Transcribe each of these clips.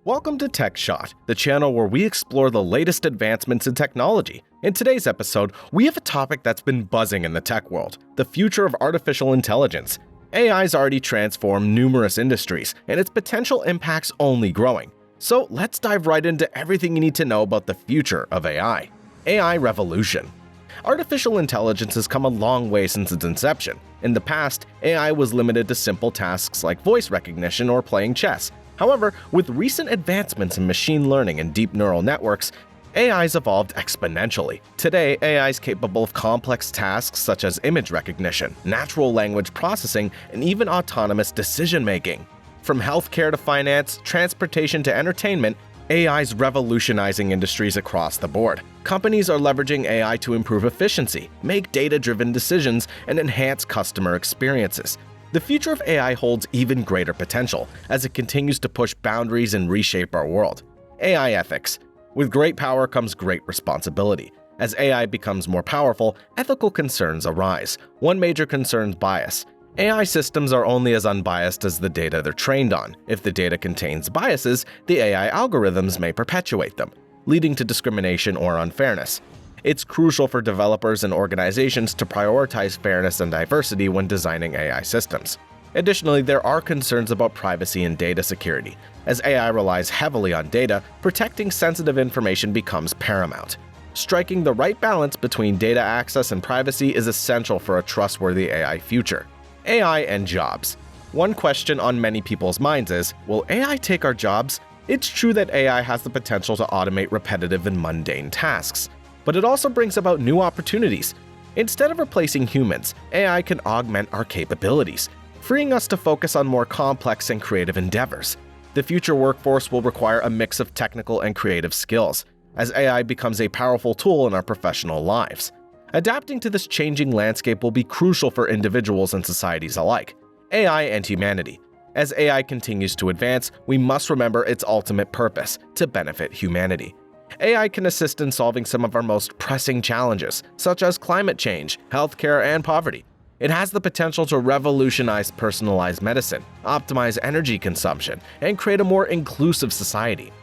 Welcome to Techshot, the channel where we explore the latest advancements in technology. In today's episode, we have a topic that's been buzzing in the tech world: the future of artificial intelligence. AI's already transformed numerous industries, and its potential impact's only growing. So let's dive right into everything you need to know about the future of AI. AI revolution. Artificial intelligence has come a long way since its inception. In the past, AI was limited to simple tasks like voice recognition or playing chess. However, with recent advancements in machine learning and deep neural networks, AI's evolved exponentially. Today, AI is capable of complex tasks such as image recognition, natural language processing, and even autonomous decision-making. From healthcare to finance, transportation to entertainment, AI is revolutionizing industries across the board. Companies are leveraging AI to improve efficiency, make data-driven decisions, and enhance customer experiences. The future of AI holds even greater potential as it continues to push boundaries and reshape our world. AI ethics. With great power comes great responsibility. As AI becomes more powerful, ethical concerns arise. One major concern is bias. AI systems are only as unbiased as the data they're trained on. If the data contains biases, the AI algorithms may perpetuate them, leading to discrimination or unfairness. It's crucial for developers and organizations to prioritize fairness and diversity when designing AI systems. Additionally, there are concerns about privacy and data security. As AI relies heavily on data, protecting sensitive information becomes paramount. Striking the right balance between data access and privacy is essential for a trustworthy AI future. AI and jobs. One question on many people's minds is, will AI take our jobs? It's true that AI has the potential to automate repetitive and mundane tasks, but it also brings about new opportunities. Instead of replacing humans, AI can augment our capabilities, freeing us to focus on more complex and creative endeavors. The future workforce will require a mix of technical and creative skills, as AI becomes a powerful tool in our professional lives. Adapting to this changing landscape will be crucial for individuals and societies alike. AI and humanity. As AI continues to advance, we must remember its ultimate purpose: to benefit humanity. AI can assist in solving some of our most pressing challenges, such as climate change, healthcare, and poverty. It has the potential to revolutionize personalized medicine, optimize energy consumption, and create a more inclusive society.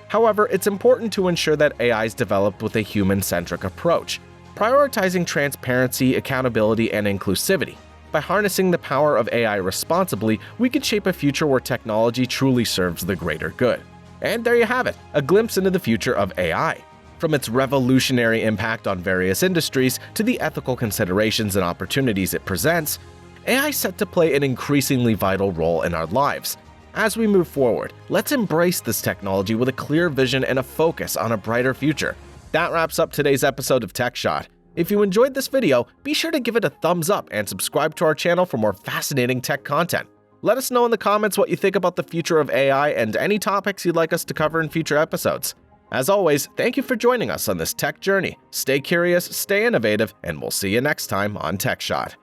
However, it's important to ensure that AI is developed with a human-centric approach, prioritizing transparency, accountability, and inclusivity. By harnessing the power of AI responsibly, we can shape a future where technology truly serves the greater good. And there you have it, a glimpse into the future of AI. From its revolutionary impact on various industries to the ethical considerations and opportunities it presents, AI is set to play an increasingly vital role in our lives. As we move forward, let's embrace this technology with a clear vision and a focus on a brighter future. That wraps up today's episode of Techshot. If you enjoyed this video, be sure to give it a thumbs up and subscribe to our channel for more fascinating tech content. Let us know in the comments what you think about the future of AI and any topics you'd like us to cover in future episodes. As always, thank you for joining us on this tech journey. Stay curious, stay innovative, and we'll see you next time on Techshot.